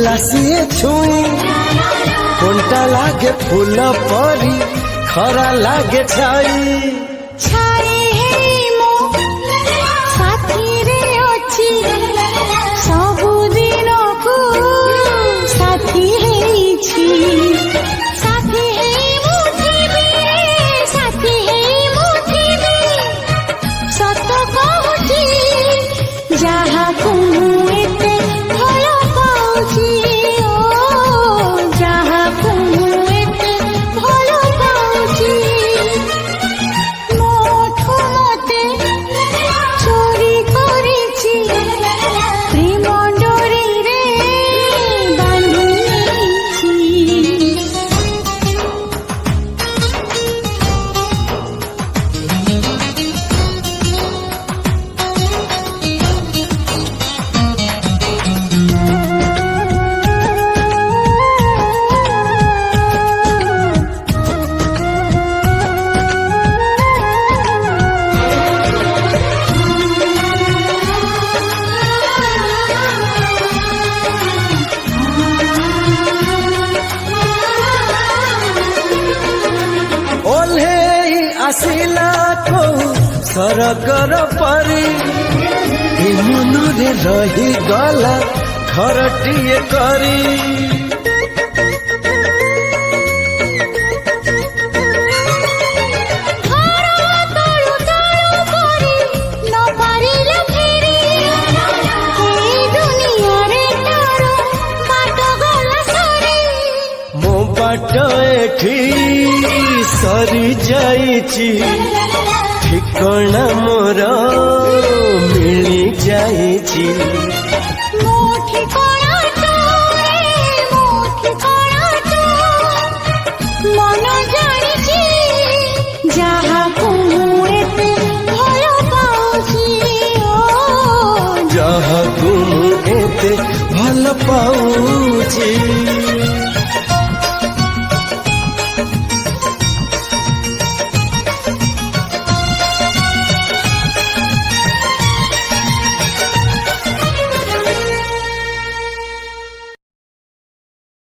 देला सिए छुई कोनटा लागे फूल परी खरा लागे छाई छाई हे मो साथी रे अछि सबु दिन को साथी हेछि साथी हे मुठिबी रे साथी हे मुठिबी सत कहूची जहा को एते भल पाउची ओ जहा को एते भल पाउची मोठो मते चोरी करिछि प्रेम डोरी रे बांधिछि ओल्हे आसिला को सरगर परी ए मନରେ रही गला घरटिए करी तळु तळु करी न पारिले फेरी ए दुनिया रे तारो बाट गला सरी मो बाट एठी सरी जाइछि ठिकଣା मोर मिली जाइछि मोठी कोणा तो रे मोठी कोणा तो मन जानिछि जहा को एते भल पाउछि ओ जहाँ तुम एते भल पाउछि